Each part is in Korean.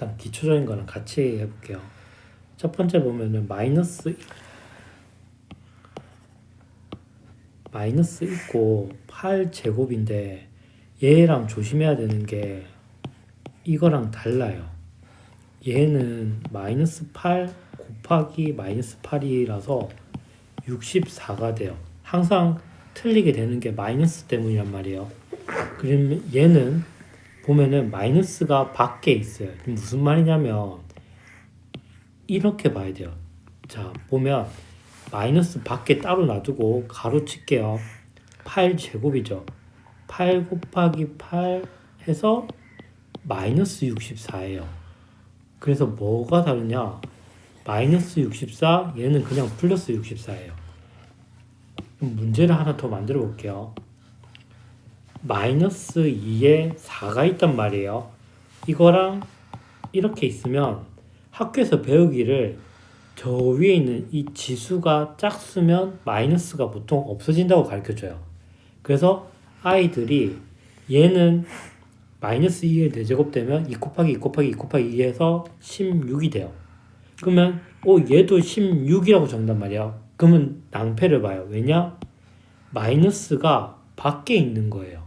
일단 기초적인 거랑 같이 해볼게요. 첫 번째 보면은 마이너스 있고 8제곱인데 얘랑 조심해야 되는 게 이거랑 달라요. 얘는 마이너스 8 곱하기 마이너스 8이라서 64가 돼요. 항상 틀리게 되는 게 마이너스 때문이란 말이에요. 그러면 얘는 보면은 마이너스가 밖에 있어요. 무슨 말이냐면 이렇게 봐야 돼요. 자, 보면 마이너스 밖에 따로 놔두고 가로 칠게요. 8제곱이죠. 8 곱하기 8 해서 마이너스 64예요. 그래서 뭐가 다르냐? 마이너스 64, 얘는 그냥 플러스 64예요. 문제를 하나 더 만들어 볼게요. 마이너스 2에 4가 있단 말이에요. 이거랑 이렇게 있으면 학교에서 배우기를 저 위에 있는 이 지수가 짝수면 마이너스가 보통 없어진다고 가르쳐줘요. 그래서 아이들이 얘는 마이너스 2의 4제곱 되면 2 곱하기 2 곱하기 2 곱하기 2에서 16이 돼요. 그러면 얘도 16이라고 적는단 말이야. 그러면 낭패를 봐요. 왜냐? 마이너스가 밖에 있는 거예요.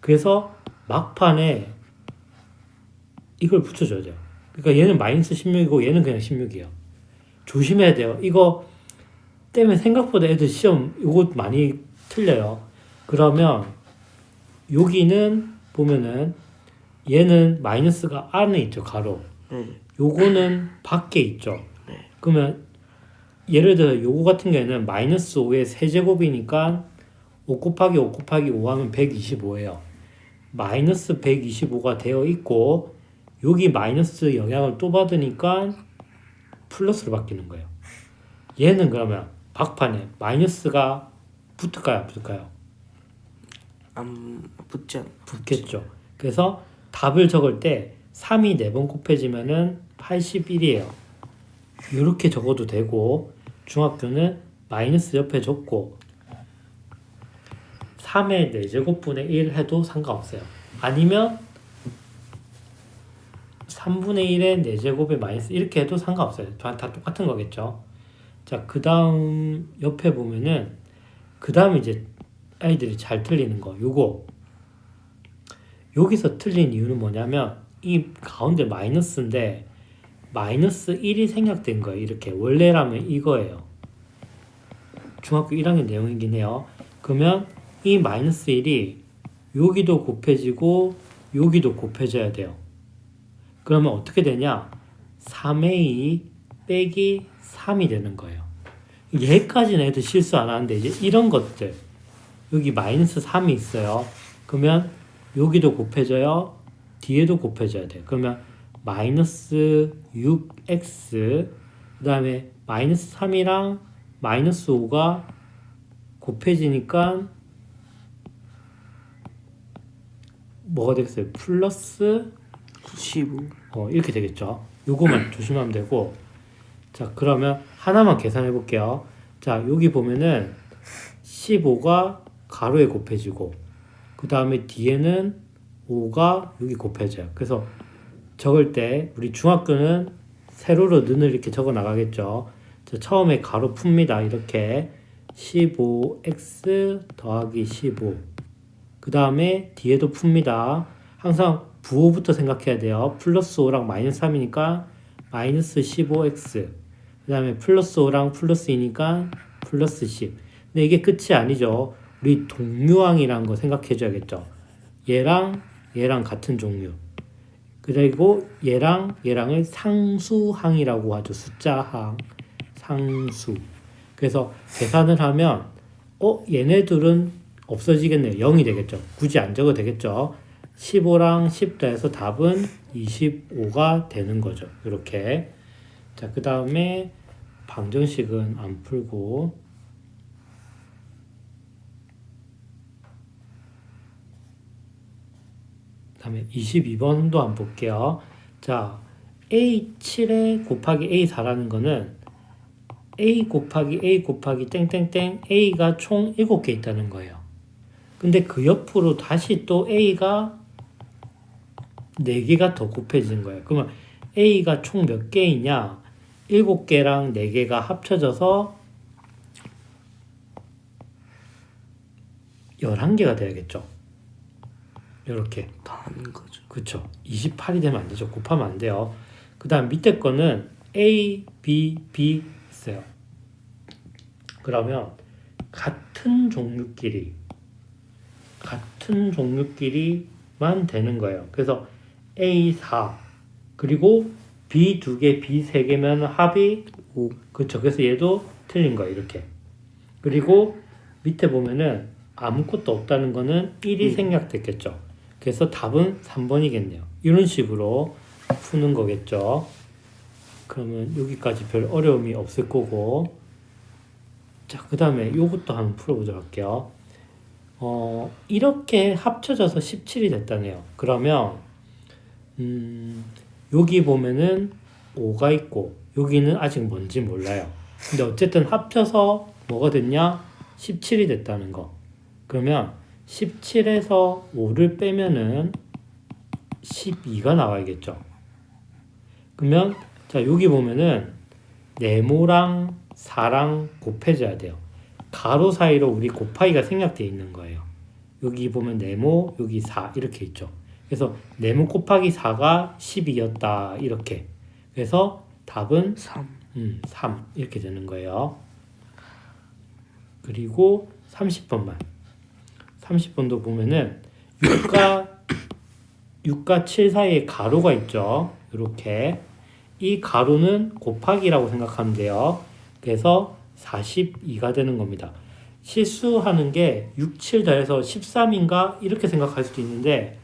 그래서 막판에 이걸 붙여줘야 돼요. 그러니까 얘는 마이너스 16이고 얘는 그냥 16이에요. 조심해야 돼요. 이거 때문에 생각보다 애들 시험 이거 많이 틀려요. 그러면 여기는 보면은 얘는 마이너스가 안에 있죠. 가로. 요거는 밖에 있죠. 그러면 예를 들어 요거 같은 경우에는 마이너스 5의 세제곱이니까 5 곱하기 5 곱하기 5 하면 125예요. 마이너스 125가 되어 있고 여기 마이너스 영향을 또 받으니까 플러스로 바뀌는 거예요. 얘는 그러면 막판에 마이너스가 붙을까요? 안 붙을까요? 안 붙겠죠. 그래서 답을 적을 때 3이 4번 곱해지면은 81이에요. 이렇게 적어도 되고 중학교는 마이너스 옆에 적고 3의 4제곱분의 1 해도 상관없어요. 아니면 3분의 1의 4제곱에 마이너스 이렇게 해도 상관없어요. 다 똑같은 거겠죠. 자, 그 다음 옆에 보면은 그 다음 이제 아이들이 잘 틀리는 거 요거 여기서 틀린 이유는 뭐냐면 이 가운데 마이너스인데 마이너스 1이 생략된 거예요. 이렇게 원래라면 이거예요. 중학교 1학년 내용이긴 해요. 그러면 이 마이너스 1이 여기도 곱해지고 여기도 곱해져야 돼요. 그러면 어떻게 되냐? 3의 2 빼기 3이 되는 거예요. 얘까지는 애들 실수 안 하는데 이제 이런 것들 여기 마이너스 3이 있어요. 그러면 여기도 곱해져요. 뒤에도 곱해져야 돼요. 그러면 마이너스 6x 그 다음에 마이너스 3이랑 마이너스 5가 곱해지니까 뭐가 되겠어요? 플러스 15 이렇게 되겠죠. 요거만 조심하면 되고 자 그러면 하나만 계산해 볼게요. 자 여기 보면은 15가 가로에 곱해지고 그 다음에 뒤에는 5가 여기 곱해져요. 그래서 적을 때 우리 중학교는 세로로 는을 이렇게 적어 나가겠죠. 자, 처음에 가로 풉니다. 이렇게 15x 더하기 15 그 다음에 뒤에도 풉니다. 항상 부호부터 생각해야 돼요. 플러스 5랑 마이너스 3이니까 마이너스 15x 그 다음에 플러스 5랑 플러스 2니까 플러스 10 근데 이게 끝이 아니죠. 우리 동류항이라는 거 생각해 줘야겠죠. 얘랑 같은 종류 그리고 얘랑을 상수항이라고 하죠. 숫자항 상수 그래서 계산을 하면 얘네들은 없어지겠네요. 0이 되겠죠. 굳이 안 적어도 되겠죠. 15랑 10 더해서 답은 25가 되는 거죠. 이렇게. 자, 그 다음에 방정식은 안 풀고 그 다음에 22번도 한번 볼게요. 자, A7에 곱하기 A4라는 거는 A 곱하기 A 곱하기 땡땡땡 A가 총 7개 있다는 거예요. 근데 그 옆으로 다시 또 A가 4개가 더 곱해지는 거예요. 그러면 A가 총 몇 개이냐? 7개랑 4개가 합쳐져서 11개가 돼야겠죠. 이렇게. 다 하는 거죠. 그쵸. 28이 되면 안 되죠. 곱하면 안 돼요. 그 다음 밑에 거는 A, B, B 있어요. 그러면 같은 종류끼리만 되는 거예요. 그래서 A4 그리고 B 2개, B 3개면 합이 5. 그쵸. 그래서 얘도 틀린 거예요. 이렇게. 그리고 밑에 보면은 아무것도 없다는 거는 1이 생략됐겠죠. 그래서 답은 3번이겠네요. 이런 식으로 푸는 거겠죠. 그러면 여기까지 별 어려움이 없을 거고. 자, 그 다음에 요것도 한번 풀어보도록 할게요. 이렇게 합쳐져서 17이 됐다네요. 그러면 여기 보면은 5가 있고 여기는 아직 뭔지 몰라요. 근데 어쨌든 합쳐서 뭐가 됐냐? 17이 됐다는 거. 그러면 17에서 5를 빼면은 12가 나와야겠죠. 그러면 자 여기 보면은 네모랑 4랑 곱해져야 돼요. 가로 사이로 우리 곱하기가 생략되어 있는 거예요. 여기 보면 네모, 여기 4 이렇게 있죠. 그래서 네모 곱하기 4가 12였다 이렇게. 그래서 답은 3. 3 이렇게 되는 거예요. 그리고 30번도 보면은 6과 7 사이에 가로가 있죠. 이렇게 이 가로는 곱하기라고 생각하면 돼요. 그래서 42가 되는 겁니다. 실수하는 게 6, 7 더해서 13인가 이렇게 생각할 수도 있는데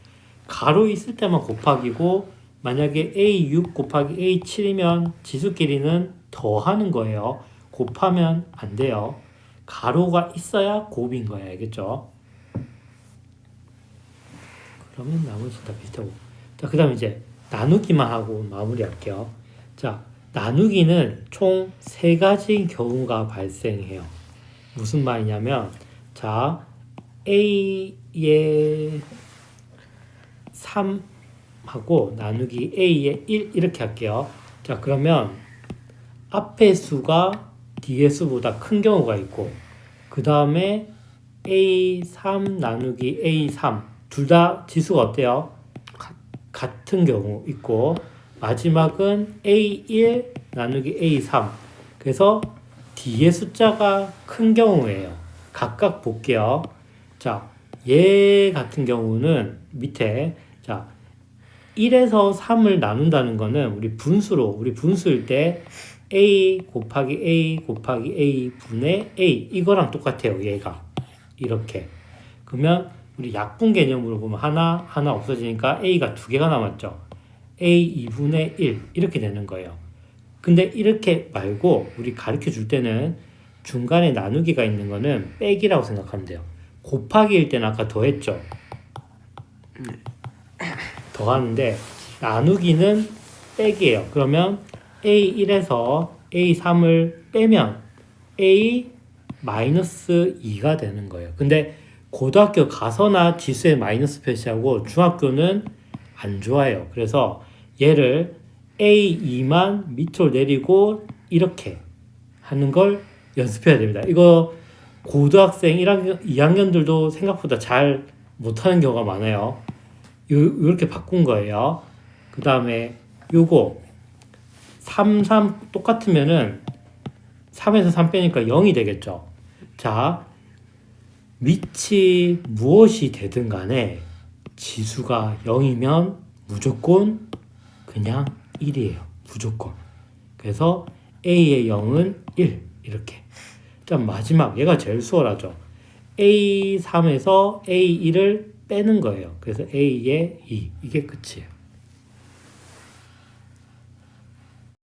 가로 있을 때만 곱하기고 만약에 A6 곱하기 A7이면 지수끼리는 더하는 거예요. 곱하면 안 돼요. 가로가 있어야 곱인 거예요. 알겠죠? 그러면 나머지 다 비슷하고. 자, 그 다음에 이제 나누기만 하고 마무리할게요. 자, 나누기는 총 3가지 경우가 발생해요. 무슨 말이냐면, 자, A의 3하고 나누기 A의 1 이렇게 할게요. 자, 그러면 앞의 수가 뒤의 수보다 큰 경우가 있고, 그 다음에 A3 나누기 A3 둘 다 지수가 어때요? 같은 경우 있고, 마지막은 A1 나누기 A3 그래서 뒤에 숫자가 큰 경우예요. 각각 볼게요. 자, 얘 같은 경우는 밑에 자 1에서 3을 나눈다는 거는 우리 분수일 때 A 곱하기 A 곱하기 A 분의 A 이거랑 똑같아요. 얘가 이렇게. 그러면 우리 약분 개념으로 보면 하나 없어지니까 A가 2개가 남았죠. A 2분의 1 이렇게 되는 거예요. 근데 이렇게 말고 우리 가르쳐 줄 때는 중간에 나누기가 있는 거는 빼기라고 생각하면 돼요. 곱하기일 때는 아까 더했죠. 더하는데 나누기는 빼기예요. 그러면 A1에서 A3을 빼면 A-2가 되는 거예요. 근데 고등학교 가서나 지수에 마이너스 표시하고 중학교는 안 좋아요. 그래서 얘를 A2만 밑으로 내리고 이렇게 하는 걸 연습해야 됩니다. 이거 고등학생 1학년, 2학년들도 생각보다 잘 못하는 경우가 많아요. 이렇게 바꾼 거예요. 그 다음에 요거 3 똑같으면은 3에서 3 빼니까 0이 되겠죠. 자, 밑이 무엇이 되든 간에 지수가 0이면 무조건 그냥 1이에요. 무조건. 그래서 A의 0은 1 이렇게. 자, 마지막 얘가 제일 수월하죠. A3에서 A1을 빼는 거예요. 그래서 A의 2 이게 끝이에요.